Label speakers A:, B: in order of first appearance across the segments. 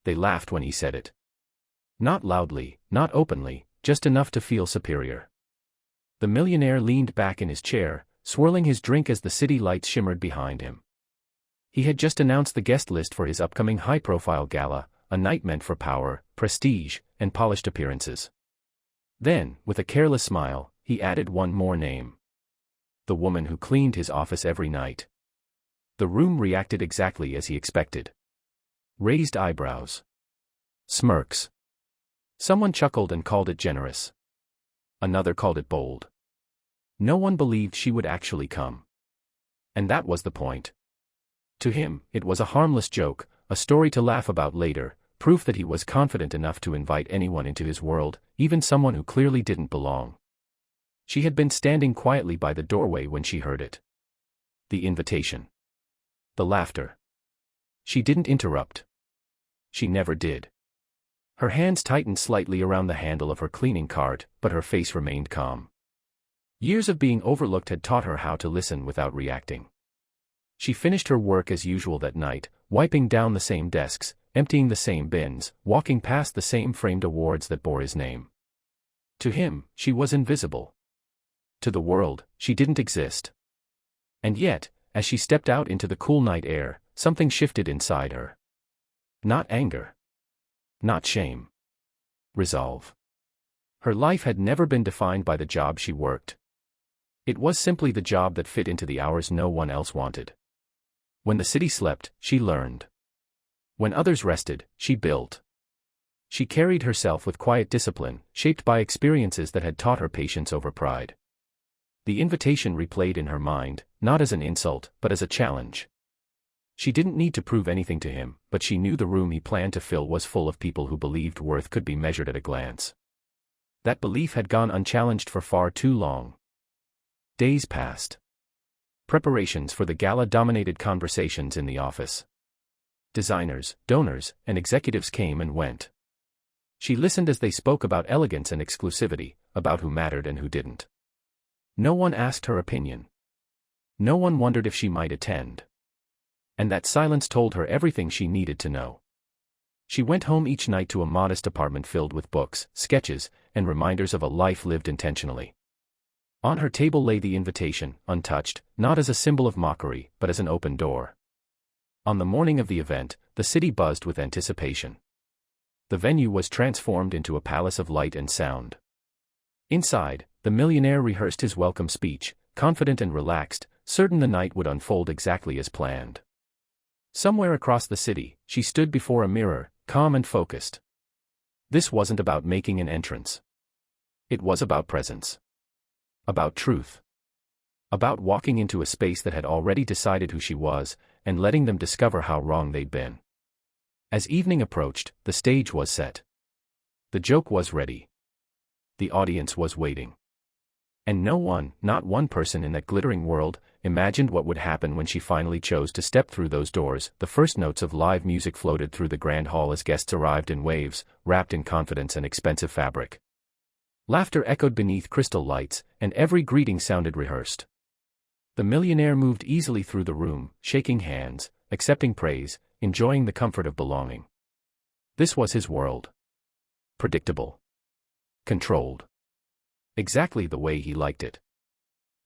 A: They laughed when he said it. Not loudly, not openly, just enough to feel superior. The millionaire leaned back in his chair, swirling his drink as the city lights shimmered behind him. He had just announced the guest list for his upcoming high-profile gala, a night meant for power, prestige, and polished appearances. Then, with a careless smile, he added one more name. The woman who cleaned his office every night. The room reacted exactly as he expected. Raised eyebrows. Smirks. Someone chuckled and called it generous. Another called it bold. No one believed she would actually come. And that was the point. To him, it was a harmless joke, a story to laugh about later, proof that he was confident enough to invite anyone into his world, even someone who clearly didn't belong. She had been standing quietly by the doorway when she heard it. The invitation. The laughter. She didn't interrupt. She never did. Her hands tightened slightly around the handle of her cleaning cart, but her face remained calm. Years of being overlooked had taught her how to listen without reacting. She finished her work as usual that night, wiping down the same desks, emptying the same bins, walking past the same framed awards that bore his name. To him, she was invisible. To the world, she didn't exist. And yet, as she stepped out into the cool night air, something shifted inside her. Not anger. Not shame. Resolve. Her life had never been defined by the job she worked. It was simply the job that fit into the hours no one else wanted. When the city slept, she learned. When others rested, she built. She carried herself with quiet discipline, shaped by experiences that had taught her patience over pride. The invitation replayed in her mind, not as an insult, but as a challenge. She didn't need to prove anything to him, but she knew the room he planned to fill was full of people who believed worth could be measured at a glance. That belief had gone unchallenged for far too long. Days passed. Preparations for the gala dominated conversations in the office. Designers, donors, and executives came and went. She listened as they spoke about elegance and exclusivity, about who mattered and who didn't. No one asked her opinion. No one wondered if she might attend. And that silence told her everything she needed to know. She went home each night to a modest apartment filled with books, sketches, and reminders of a life lived intentionally. On her table lay the invitation, untouched, not as a symbol of mockery, but as an open door. On the morning of the event, the city buzzed with anticipation. The venue was transformed into a palace of light and sound. Inside, the millionaire rehearsed his welcome speech, confident and relaxed, certain the night would unfold exactly as planned. Somewhere across the city, she stood before a mirror, calm and focused. This wasn't about making an entrance. It was about presence. About truth. About walking into a space that had already decided who she was, and letting them discover how wrong they'd been. As evening approached, the stage was set. The joke was ready. The audience was waiting. And no one, not one person in that glittering world, imagined what would happen when she finally chose to step through those doors. The first notes of live music floated through the grand hall as guests arrived in waves, wrapped in confidence and expensive fabric. Laughter echoed beneath crystal lights, and every greeting sounded rehearsed. The millionaire moved easily through the room, shaking hands, accepting praise, enjoying the comfort of belonging. This was his world. Predictable. Controlled. Exactly the way he liked it.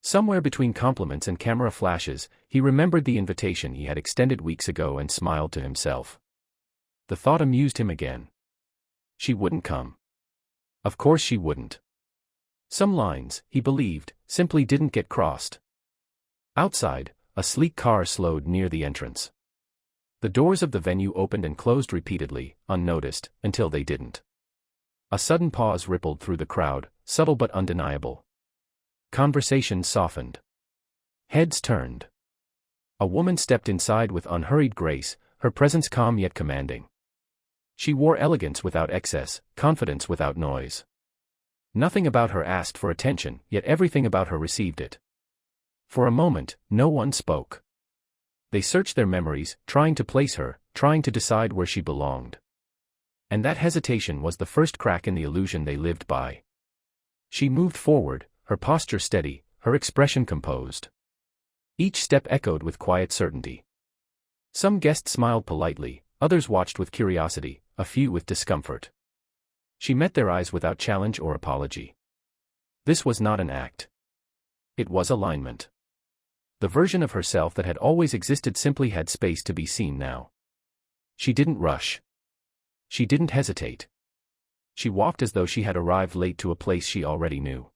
A: Somewhere between compliments and camera flashes, he remembered the invitation he had extended weeks ago and smiled to himself. The thought amused him again. She wouldn't come. Of course she wouldn't. Some lines, he believed, simply didn't get crossed. Outside, a sleek car slowed near the entrance. The doors of the venue opened and closed repeatedly, unnoticed, until they didn't. A sudden pause rippled through the crowd, subtle but undeniable. Conversations softened. Heads turned. A woman stepped inside with unhurried grace, her presence calm yet commanding. She wore elegance without excess, confidence without noise. Nothing about her asked for attention, yet everything about her received it. For a moment, no one spoke. They searched their memories, trying to place her, trying to decide where she belonged. And that hesitation was the first crack in the illusion they lived by. She moved forward, her posture steady, her expression composed. Each step echoed with quiet certainty. Some guests smiled politely, others watched with curiosity, a few with discomfort. She met their eyes without challenge or apology. This was not an act. It was alignment. The version of herself that had always existed simply had space to be seen now. She didn't rush. She didn't hesitate. She walked as though she had arrived late to a place she already knew.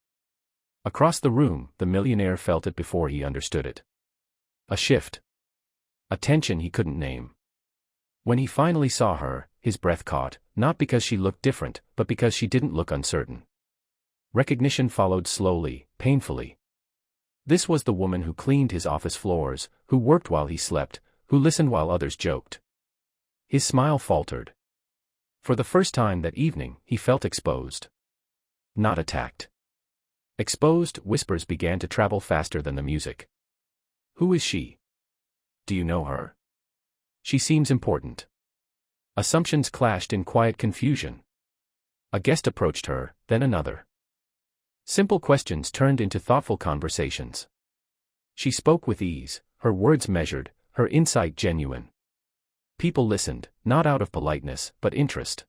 A: Across the room, the millionaire felt it before he understood it. A shift. A tension he couldn't name. When he finally saw her, his breath caught, not because she looked different, but because she didn't look uncertain. Recognition followed slowly, painfully. This was the woman who cleaned his office floors, who worked while he slept, who listened while others joked. His smile faltered. For the first time that evening, he felt exposed. Not attacked. Exposed, whispers began to travel faster than the music. Who is she? Do you know her? She seems important. Assumptions clashed in quiet confusion. A guest approached her, then another. Simple questions turned into thoughtful conversations. She spoke with ease, her words measured, her insight genuine. People listened, not out of politeness, but interest.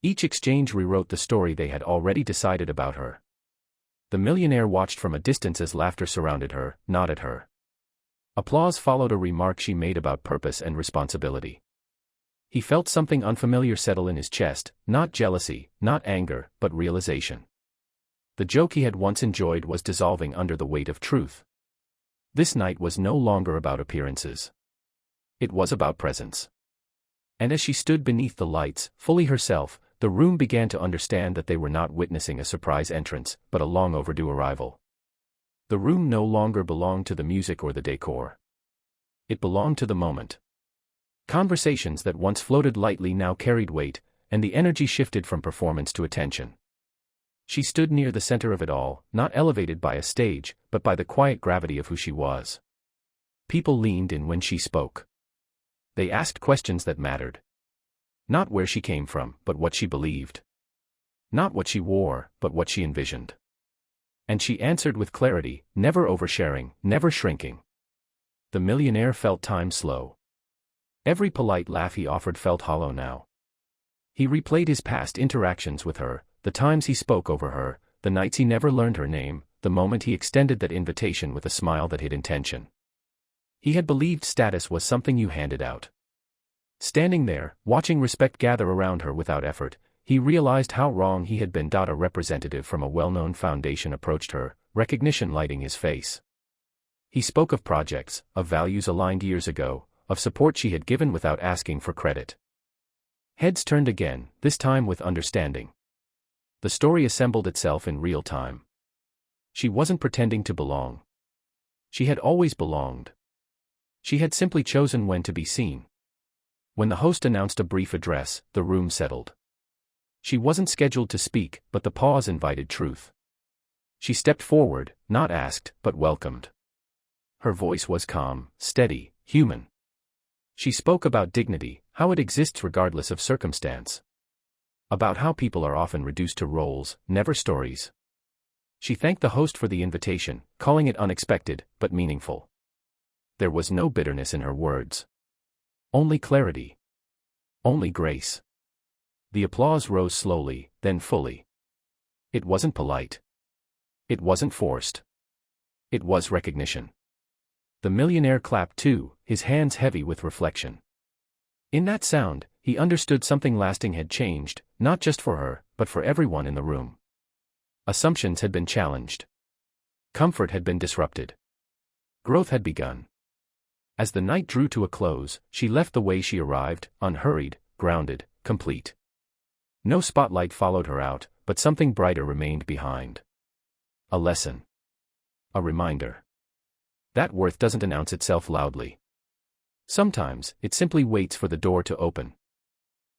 A: Each exchange rewrote the story they had already decided about her. The millionaire watched from a distance as laughter surrounded her, not at her. Applause followed a remark she made about purpose and responsibility. He felt something unfamiliar settle in his chest, not jealousy, not anger, but realization. The joke he had once enjoyed was dissolving under the weight of truth. This night was no longer about appearances. It was about presence. And as she stood beneath the lights, fully herself, the room began to understand that they were not witnessing a surprise entrance, but a long overdue arrival. The room no longer belonged to the music or the decor. It belonged to the moment. Conversations that once floated lightly now carried weight, and the energy shifted from performance to attention. She stood near the center of it all, not elevated by a stage, but by the quiet gravity of who she was. People leaned in when she spoke. They asked questions that mattered. Not where she came from, but what she believed. Not what she wore, but what she envisioned. And she answered with clarity, never oversharing, never shrinking. The millionaire felt time slow. Every polite laugh he offered felt hollow now. He replayed his past interactions with her, the times he spoke over her, the nights he never learned her name, the moment he extended that invitation with a smile that hid intention. He had believed status was something you handed out. Standing there, watching respect gather around her without effort, he realized how wrong he had been. A representative from a well-known foundation approached her, recognition lighting his face. He spoke of projects, of values aligned years ago, of support she had given without asking for credit. Heads turned again, this time with understanding. The story assembled itself in real time. She wasn't pretending to belong. She had always belonged. She had simply chosen when to be seen. When the host announced a brief address, the room settled. She wasn't scheduled to speak, but the pause invited truth. She stepped forward, not asked, but welcomed. Her voice was calm, steady, human. She spoke about dignity, how it exists regardless of circumstance. About how people are often reduced to roles, never stories. She thanked the host for the invitation, calling it unexpected, but meaningful. There was no bitterness in her words. Only clarity. Only grace. The applause rose slowly, then fully. It wasn't polite. It wasn't forced. It was recognition. The millionaire clapped too, his hands heavy with reflection. In that sound, he understood something lasting had changed, not just for her, but for everyone in the room. Assumptions had been challenged. Comfort had been disrupted. Growth had begun. As the night drew to a close, she left the way she arrived, unhurried, grounded, complete. No spotlight followed her out, but something brighter remained behind. A lesson. A reminder. That worth doesn't announce itself loudly. Sometimes, it simply waits for the door to open.